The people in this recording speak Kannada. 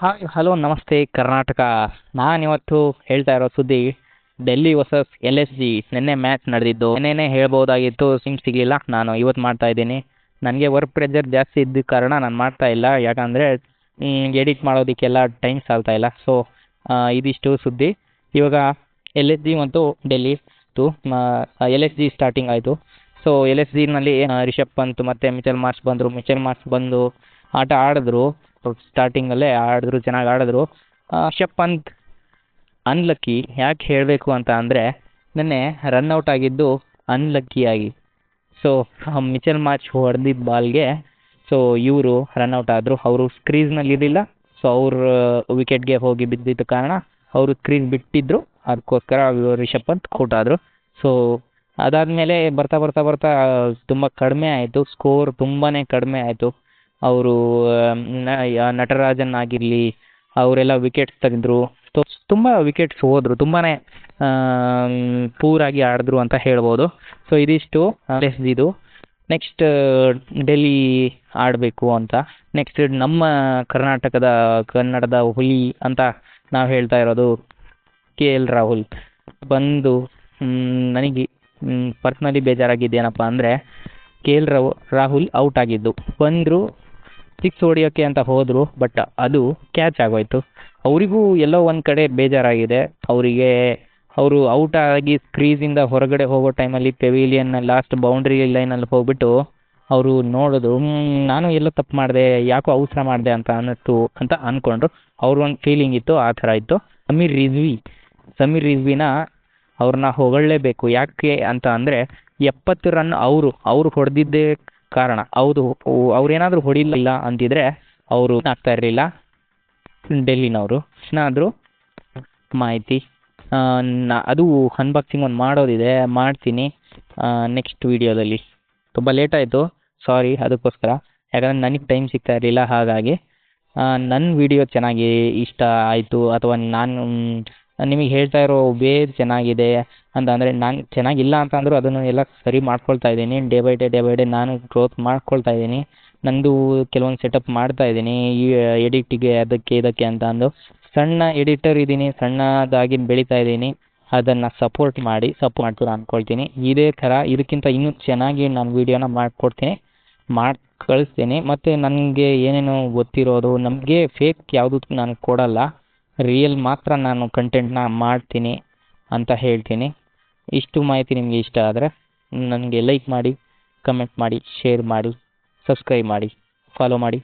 ಹಾಯ್ ಹಲೋ ನಮಸ್ತೆ ಕರ್ನಾಟಕ. ನಾನಿವತ್ತು ಹೇಳ್ತಾ ಇರೋ ಸುದ್ದಿ ಡೆಲ್ಲಿ ವರ್ಸಸ್ LSG. ನಿನ್ನೆ ಮ್ಯಾಚ್ ನಡೆದಿದ್ದು. ನಿನ್ನೆನೇ ಹೇಳ್ಬೋದಾಗಿತ್ತು, ಸಿಗಲಿಲ್ಲ. ನಾನು ಇವತ್ತು ಮಾಡ್ತಾ ಇದ್ದೀನಿ. ನನಗೆ ವರ್ಕ್ ಪ್ರೆಷರ್ ಜಾಸ್ತಿ ಇದ್ದ ಕಾರಣ ನಾನು ಮಾಡ್ತಾ ಇಲ್ಲ, ಯಾಕಂದರೆ ಎಡಿಟ್ ಮಾಡೋದಕ್ಕೆಲ್ಲ ಟೈಮ್ ಸಾಲ್ತಾ ಇಲ್ಲ. ಸೊ ಇದಿಷ್ಟು ಸುದ್ದಿ. ಇವಾಗ LSG ಮತ್ತು ಡೆಲ್ಲಿ LSG ಸ್ಟಾರ್ಟಿಂಗ್ ಆಯಿತು. ಸೊ LSGನಲ್ಲಿ ರಿಷಬ್ ಪಂತ್ ಮತ್ತು ಮಿಚೆಲ್ ಮಾರ್ಷ್ ಬಂದರು. ಮಿಚೆಲ್ ಮಾರ್ಷ್ ಬಂದು ಆಟ ಆಡಿದ್ರು. ಸ್ಟಾರ್ಟಿಂಗಲ್ಲೇ ಆಡಿದ್ರು, ಚೆನ್ನಾಗಿ ಆಡಿದ್ರು. ರಿಷಬ್ ಪಂತ್ ಅನ್ಲಕ್ಕಿ. ಯಾಕೆ ಹೇಳಬೇಕು ಅಂತ ಅಂದರೆ, ನೆನ್ನೆ ರನ್ಔಟ್ ಆಗಿದ್ದು ಅನ್ಲಕ್ಕಿಯಾಗಿ. ಸೊ ಮಿಚೆಲ್ ಮಾರ್ಷ್ ಹೊಡೆದಿದ್ದ ಬಾಲ್ಗೆ ಇವರು ರನ್ಔಟ್ ಆದರು. ಅವರು ಕ್ರೀಸ್ನಲ್ಲಿ ಇರಲಿಲ್ಲ. ಸೊ ಅವರು ವಿಕೆಟ್ಗೆ ಹೋಗಿ ಬಿದ್ದಿದ್ದ ಕಾರಣ ಅವರು ಕ್ರೀಸ್ ಬಿಟ್ಟಿದ್ದರು. ಅದಕ್ಕೋಸ್ಕರ ರಿಷಬ್ ಪಂತ್ ಔಟ್ ಆದರು. ಸೊ ಅದಾದಮೇಲೆ ಬರ್ತಾ ಬರ್ತಾ ಬರ್ತಾ ತುಂಬ ಕಡಿಮೆ ಆಯಿತು, ಸ್ಕೋರ್ ತುಂಬಾ ಕಡಿಮೆ ಆಯಿತು. ಅವರು ನಟರಾಜನ್ ಆಗಿರಲಿ, ಅವರೆಲ್ಲ ವಿಕೆಟ್ಸ್ ತೆಗೆದ್ರು. ತುಂಬ ವಿಕೆಟ್ಸ್ ಹೋದರು, ತುಂಬಾ ಪೂರಾಗಿ ಆಡಿದ್ರು ಅಂತ ಹೇಳ್ಬೋದು. ಸೊ ಇದಿಷ್ಟು LSGದು. ನೆಕ್ಸ್ಟ್ ಡೆಲ್ಲಿ ಆಡಬೇಕು ಅಂತ. ನೆಕ್ಸ್ಟ್ ನಮ್ಮ ಕನ್ನಡದ ಹುಲಿ ಅಂತ ನಾವು ಹೇಳ್ತಾ ಇರೋದು KL ರಾಹುಲ್ ಬಂದು, ನನಗೆ ಪರ್ಸ್ನಲಿ ಬೇಜಾರಾಗಿದ್ದೇನಪ್ಪ ಅಂದರೆ, KL ರಾಹುಲ್ ಔಟ್ ಆಗಿದ್ದು. ಬಂದರು, 6 ಹೊಡಿಯೋಕ್ಕೆ ಅಂತ ಹೋದರು, ಬಟ್ ಅದು ಕ್ಯಾಚ್ ಆಗೋಯ್ತು. ಅವರಿಗೂ ಎಲ್ಲೋ ಒಂದು ಕಡೆ ಬೇಜಾರಾಗಿದೆ. ಅವರು ಔಟ್ ಆಗಿ ಕ್ರೀಸಿಂದ ಹೊರಗಡೆ ಹೋಗೋ ಟೈಮಲ್ಲಿ ಪೆವಿಲಿಯನ್ ಲಾಸ್ಟ್ ಬೌಂಡ್ರಿ ಲೈನಲ್ಲಿ ಹೋಗ್ಬಿಟ್ಟು ಅವರು ನೋಡಿದ್ರು, ನಾನು ಎಲ್ಲೋ ತಪ್ಪು ಮಾಡಿದೆ, ಯಾಕೋ ಅವಸರ ಮಾಡಿದೆ ಅಂತ ಅನ್ನಿಸ್ತು ಅಂತ ಅಂದ್ಕೊಂಡ್ರು. ಒಂದು ಫೀಲಿಂಗ್ ಇತ್ತು, ಆ ಥರ ಇತ್ತು. ಸಮೀರ್ ರಿಜ್ವಿನ ಅವ್ರನ್ನ ಹೊಗಳಲೇಬೇಕು. ಯಾಕೆ ಅಂತ ಅಂದರೆ, 70 ರನ್ ಅವರು ಹೊಡೆದಿದ್ದೇ ಕಾರಣ. ಅವ್ರೇನಾದರೂ ಹೊಡಿಲಿಲ್ಲ ಅಂತಿದ್ರೆ ಅವರು ಆಗ್ತಾ ಇರಲಿಲ್ಲ ಡೆಲ್ಲಿನವರು. ಏನಾದರೂ ಮಾಹಿತಿ ಅದು ಅನ್ಬಾಕ್ಸಿಂಗ್ ಒಂದು ಮಾಡೋದಿದೆ, ಮಾಡ್ತೀನಿ ನೆಕ್ಸ್ಟ್ ವೀಡಿಯೋದಲ್ಲಿ. ತುಂಬ ಲೇಟ್ ಆಯಿತು, ಸಾರಿ ಅದಕ್ಕೋಸ್ಕರ. ಯಾಕಂದರೆ ನನಗೆ ಟೈಮ್ ಸಿಗ್ತಾ ಇರಲಿಲ್ಲ. ಹಾಗಾಗಿ ನನ್ನ ವಿಡಿಯೋ ಚೆನ್ನಾಗಿ ಇಷ್ಟ ಆಯಿತು, ಅಥವಾ ನಾನು ನಿಮಗೆ ಹೇಳ್ತಾ ಇರೋ ವೇ ಚೆನ್ನಾಗಿದೆ ಅಂತ ಅಂದರೆ, ನಾನು ಚೆನ್ನಾಗಿಲ್ಲ ಅಂತ ಅಂದರೂ ಅದನ್ನು ಎಲ್ಲ ಸರಿ ಮಾಡ್ಕೊಳ್ತಾ ಇದ್ದೀನಿ. ಡೇ ಬೈ ಡೇ ನಾನು ಗ್ರೋತ್ ಮಾಡ್ಕೊಳ್ತಾ ಇದ್ದೀನಿ. ನಂದು ಕೆಲವೊಂದು ಸೆಟಪ್ ಮಾಡ್ತಾ ಇದ್ದೀನಿ ಈ ಎಡಿಟಿಗೆ, ಇದಕ್ಕೆ ಅಂತ ಅಂದು. ಸಣ್ಣ ಎಡಿಟರ್ ಇದ್ದೀನಿ, ಸಣ್ಣದಾಗಿ ಬೆಳೀತಾ ಇದ್ದೀನಿ. ಅದನ್ನು ಸಪೋರ್ಟ್ ಮಾಡ್ತೀರಾ ಅಂದ್ಕೊಳ್ತೀನಿ. ಇದೇ ಥರ ಇದಕ್ಕಿಂತ ಇನ್ನೂ ಚೆನ್ನಾಗಿ ನಾನು ವೀಡಿಯೋನ ಮಾಡಿ ಕಳಿಸ್ತೀನಿ. ಮತ್ತು ನನಗೆ ಏನೇನೋ ಗೊತ್ತಿರೋದು, ನಮಗೆ ಫೇಕ್ ಯಾವುದೂ ನಾನು ಕೊಡಲ್ಲ, ರಿಯಲ್ ಮಾತ್ರ ನಾನು ಕಂಟೆಂಟ್ನ ಮಾಡ್ತೀನಿ ಅಂತ ಹೇಳ್ತೀನಿ. ಇಷ್ಟು ಮಾಹಿತಿ ನಿಮಗೆ ಇಷ್ಟ ಆದರೆ ನನಗೆ ಲೈಕ್ ಮಾಡಿ, ಕಮೆಂಟ್ ಮಾಡಿ, ಶೇರ್ ಮಾಡಿ, ಸಬ್ಸ್ಕ್ರೈಬ್ ಮಾಡಿ, ಫಾಲೋ ಮಾಡಿ.